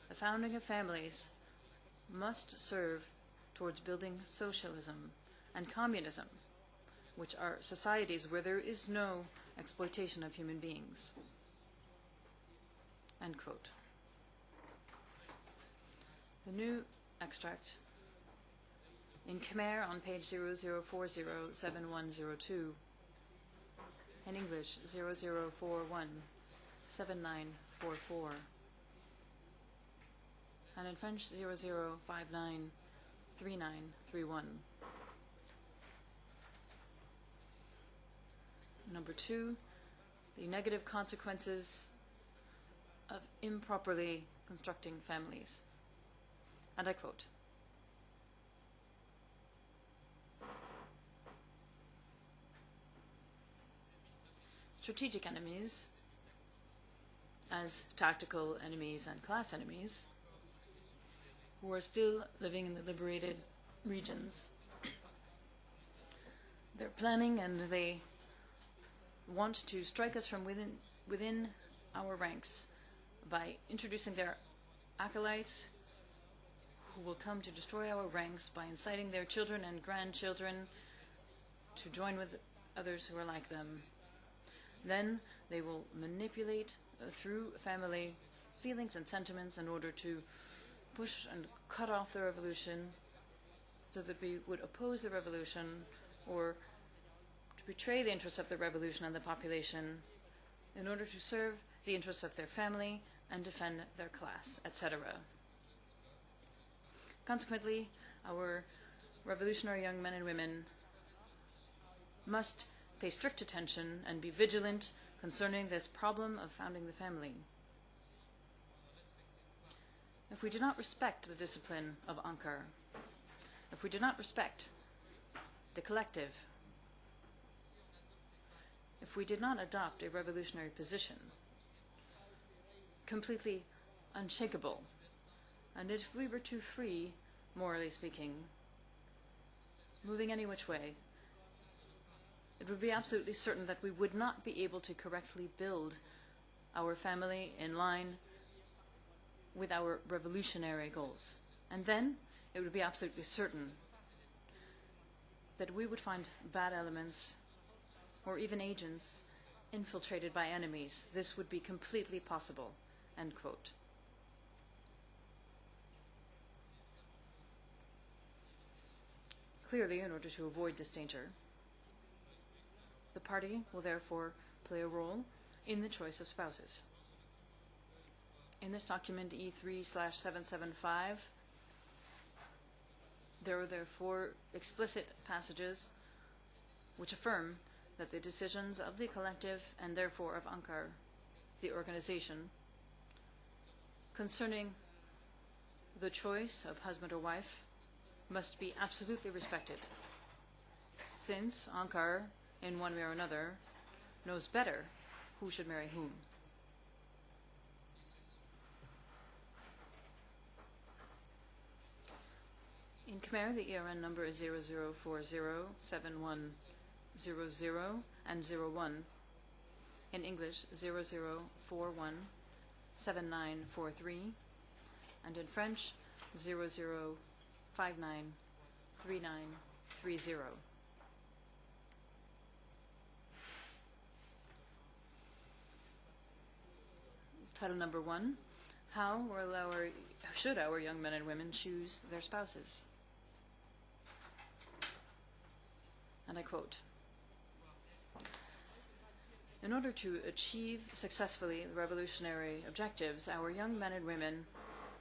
The founding of families must serve towards building socialism and communism, which are societies where there is no exploitation of human beings. End quote. The new extract in Khmer on page 00407102, in English 00417944, and in French 00593931. Number 2, the negative consequences of improperly constructing families. And I quote, strategic enemies, as tactical enemies and class enemies, who are still living in the liberated regions. They're planning and they want to strike us from within our ranks by introducing their acolytes who will come to destroy our ranks by inciting their children and grandchildren to join with others who are like them. Then they will manipulate through family feelings and sentiments in order to push and cut off the revolution so that we would oppose the revolution or to betray the interests of the revolution and the population in order to serve the interests of their family and defend their class, etc. Consequently, our revolutionary young men and women must pay strict attention and be vigilant concerning this problem of founding the family. If we do not respect the discipline of Ankar, if we do not respect the collective, if we did not adopt a revolutionary position, completely unshakable, and if we were too free, morally speaking, moving any which way, it would be absolutely certain that we would not be able to correctly build our family in line with our revolutionary goals. And then it would be absolutely certain that we would find bad elements or even agents infiltrated by enemies. This would be completely possible. End quote. Clearly, in order to avoid this danger, the party will therefore play a role in the choice of spouses. In this document E3/775, there are therefore explicit passages which affirm that the decisions of the collective and therefore of Ankar, the organization, concerning the choice of husband or wife must be absolutely respected, since Ankar, in one way or another, knows better who should marry whom. In Khmer, the ERN number is 00407100 and 01. In English, 00417943. And in French, 00593930. Title number 1, how should our young men and women choose their spouses? And I quote, in order to achieve successfully the revolutionary objectives, our young men and women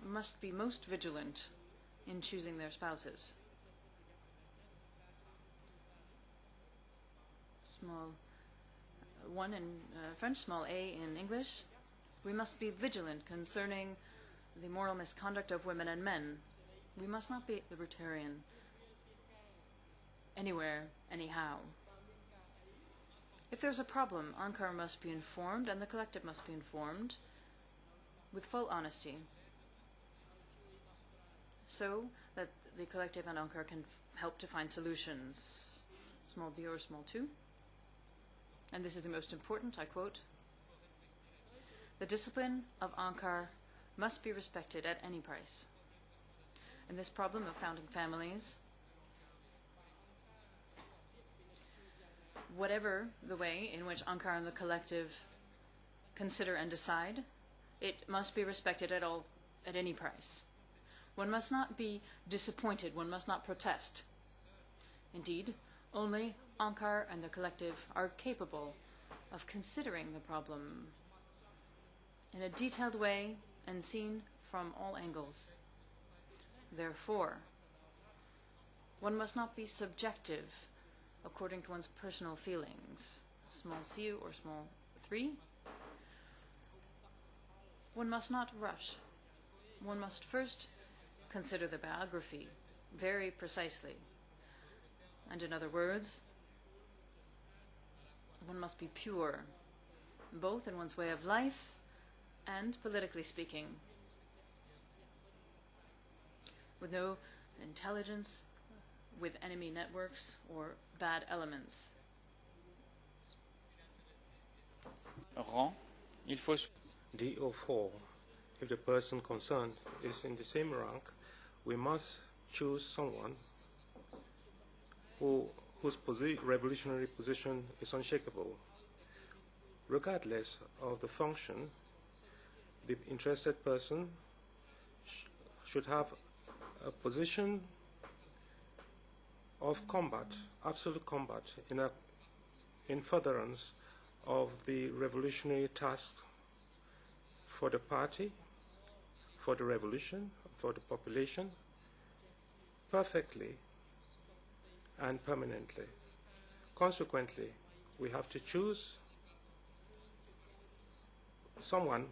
must be most vigilant in choosing their spouses. Small 1 in French, small a in English. We must be vigilant concerning the moral misconduct of women and men. We must not be libertarian anywhere, anyhow. If there's a problem, Ankar must be informed and the collective must be informed with full honesty, so that the collective and Ankara can help to find solutions. Small b or small 2. And this is the most important, I quote, "The discipline of Ankara must be respected at any price." And this problem of founding families, whatever the way in which Ankara and the collective consider and decide, it must be respected at any price. One must not be disappointed, one must not protest. Indeed, only Ankara and the collective are capable of considering the problem in a detailed way and seen from all angles. Therefore, one must not be subjective according to one's personal feelings, small c or small 3. One must not rush. One must first consider the biography very precisely. And in other words, one must be pure, both in one's way of life and politically speaking, with no intelligence, with enemy networks or bad elements. Rang, il faut... DO4, if the person concerned is in the same rank, we must choose someone whose revolutionary position is unshakable. Regardless of the function, the interested person should have a position of combat, absolute combat, in furtherance of the revolutionary task for the party, for the revolution, for the population, perfectly and permanently. Consequently, we have to choose someone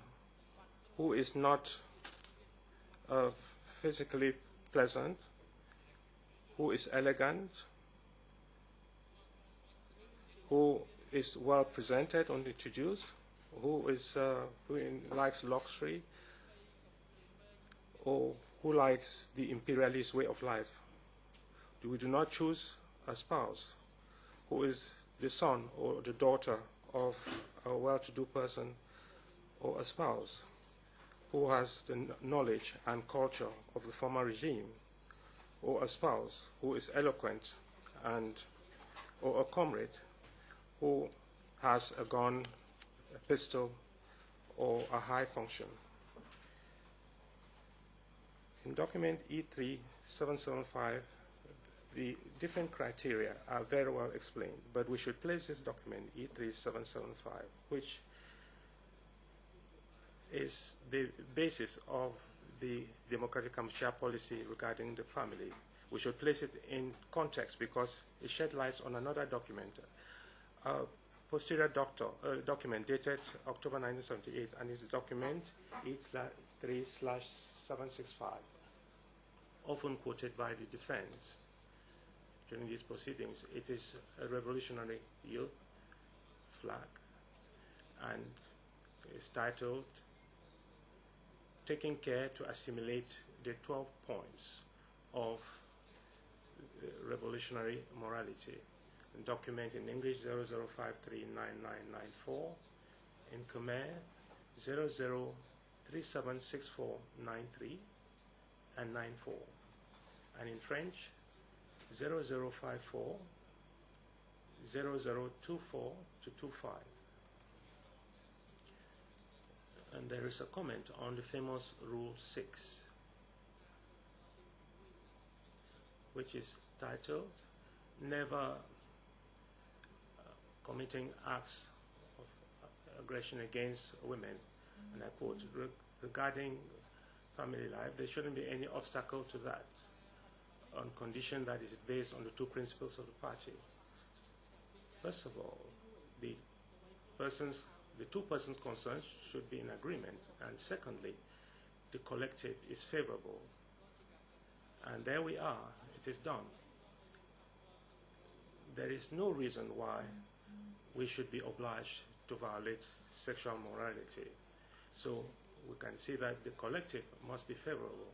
who is not physically pleasant, who is elegant, who is well presented and introduced, who likes luxury, or who likes the imperialist way of life. We do not choose a spouse who is the son or the daughter of a well-to-do person, or a spouse who has the knowledge and culture of the former regime, or a spouse who is eloquent, or a comrade who has a gun, a pistol, or a high function. In document E3775, the different criteria are very well explained, but we should place this document E3775, which is the basis of the democratic Kampuchea policy regarding the family. We should place it in context because it shed light on another document, a posterior document dated October 1978, and it's document E3/765, often quoted by the defense during these proceedings. It is a revolutionary youth flag, and it's titled "Taking Care to Assimilate the 12 Points of Revolutionary Morality." And document in English 00539994, in Khmer 00376493 and 94, and in French 0054 0024 to 25. And there is a comment on the famous Rule 6, which is titled "Never committing acts of aggression against women." And I quote, "Regarding family life, there shouldn't be any obstacle to that, on condition that it is based on the two principles of the party. First of all, the two persons concerned should be in agreement, and secondly, the collective is favorable." And there we are, it is done. There is no reason why we should be obliged to violate sexual morality. So we can see that the collective must be favorable.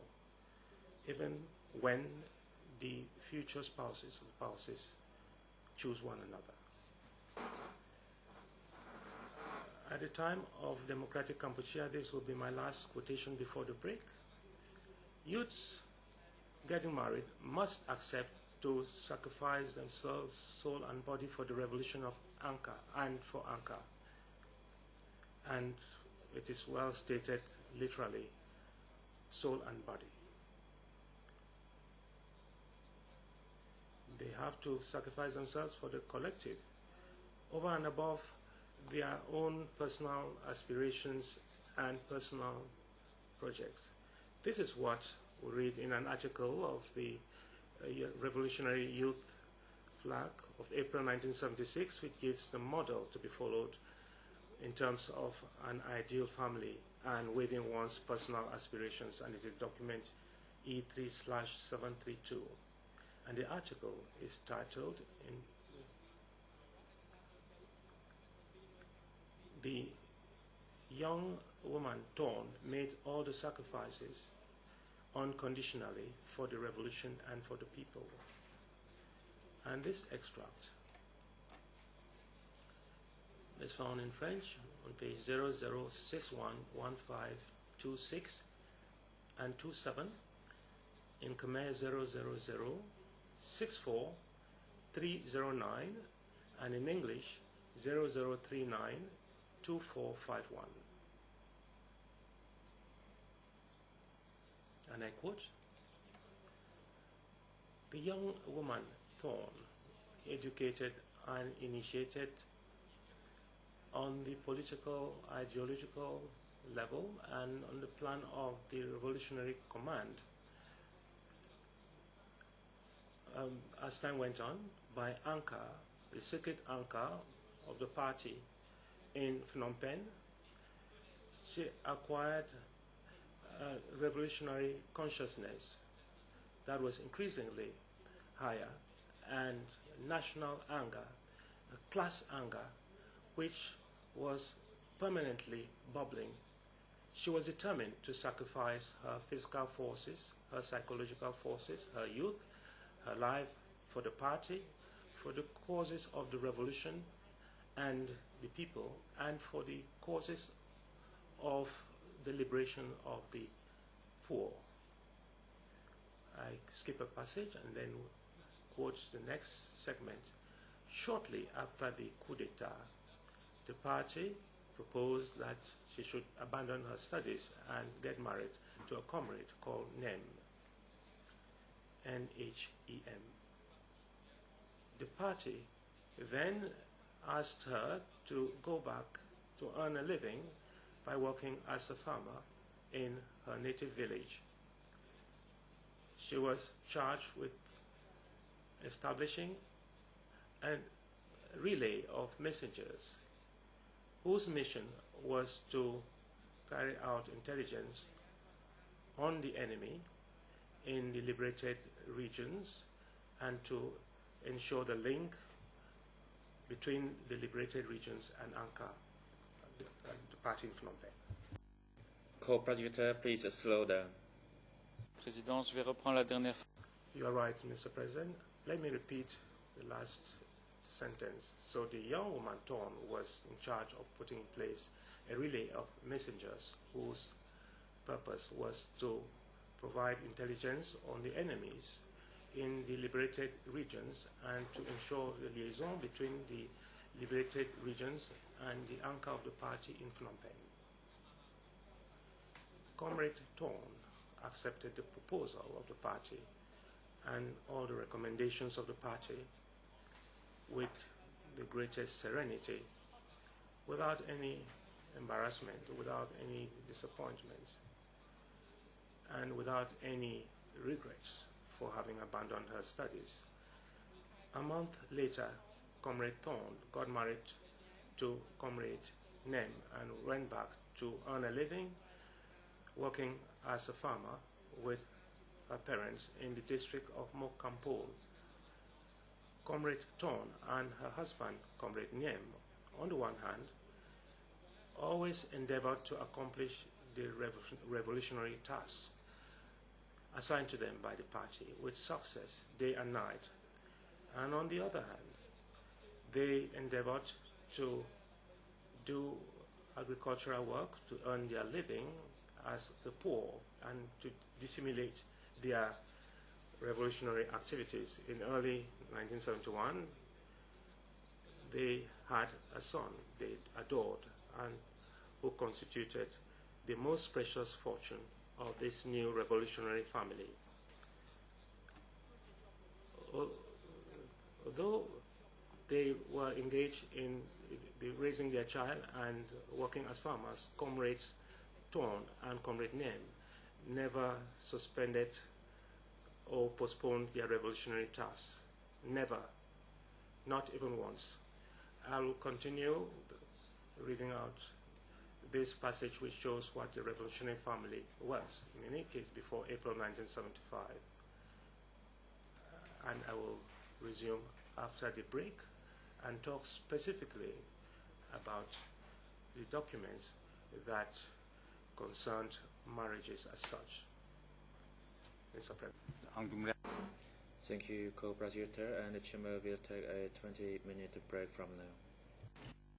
even when the future spouses choose one another. At the time of democratic Cambodia, this will be my last quotation before the break. Youths getting married must accept to sacrifice themselves, soul and body for the revolution of Angkar and for Angkar. And it is well stated literally, soul and body. They have to sacrifice themselves for the collective, over and above their own personal aspirations and personal projects. This is what we read in an article of the Revolutionary Youth Flag of April 1976, which gives the model to be followed in terms of an ideal family and within one's personal aspirations, and it is document E3/732. And the article is titled The Young Woman Torn Made All the Sacrifices Unconditionally for the Revolution and for the People. And this extract is found in French on page 00611526 and 27, in Khmer 0006439, and in English 00392451. And I quote, "The young woman Thorn, educated and initiated on the political, ideological level and on the plan of the Revolutionary Command, as time went on, by Angkar, the secret Angkar of the party in Phnom Penh, she acquired a revolutionary consciousness that was increasingly higher, and national anger, a class anger, which was permanently bubbling. She was determined to sacrifice her physical forces, her psychological forces, her youth, her life for the party, for the causes of the revolution and the people, and for the causes of the liberation of the poor." I skip a passage and then quote the next segment. "Shortly after the coup d'etat, the party proposed that she should abandon her studies and get married to a comrade called Nem, N-H-E-M. The party then asked her to go back to earn a living by working as a farmer in her native village. She was charged with establishing a relay of messengers whose mission was to carry out intelligence on the enemy in the liberated regions and to ensure the link between the liberated regions and Angkar, the party in Phnom Penh." Co-prosecutor, please slow down. Président, je vais reprendre la dernière fois. You are right, Mr. President. Let me repeat the last sentence. So the young woman Thorn was in charge of putting in place a relay of messengers whose purpose was to provide intelligence on the enemies in the liberated regions and to ensure the liaison between the liberated regions and the Angkar of the party in Phnom Penh. Comrade Thorn accepted the proposal of the party and all the recommendations of the party with the greatest serenity, without any embarrassment, without any disappointment, and without any regrets for having abandoned her studies. A month later, Comrade Thorn got married to Comrade Nem and went back to earn a living working as a farmer with her parents in the district of Mok Kampol. Comrade Thorn and her husband, Comrade Nem, on the one hand, always endeavored to accomplish the revolutionary task assigned to them by the party with success day and night. And on the other hand, they endeavored to do agricultural work to earn their living as the poor and to dissimulate their revolutionary activities. In early 1971, they had a son they adored and who constituted the most precious fortune of this new revolutionary family. Although they were engaged in raising their child and working as farmers, Comrade Thorn and Comrade Nem never suspended or postponed their revolutionary tasks. Never. Not even once. I will continue reading out this passage which shows what the revolutionary family was, in any case before April 1975. And I will resume after the break and talk specifically about the documents that concerned marriages as such. Mr. President. Thank you, Co-Prosecutor, and the Chamber will take a 20-minute break from now.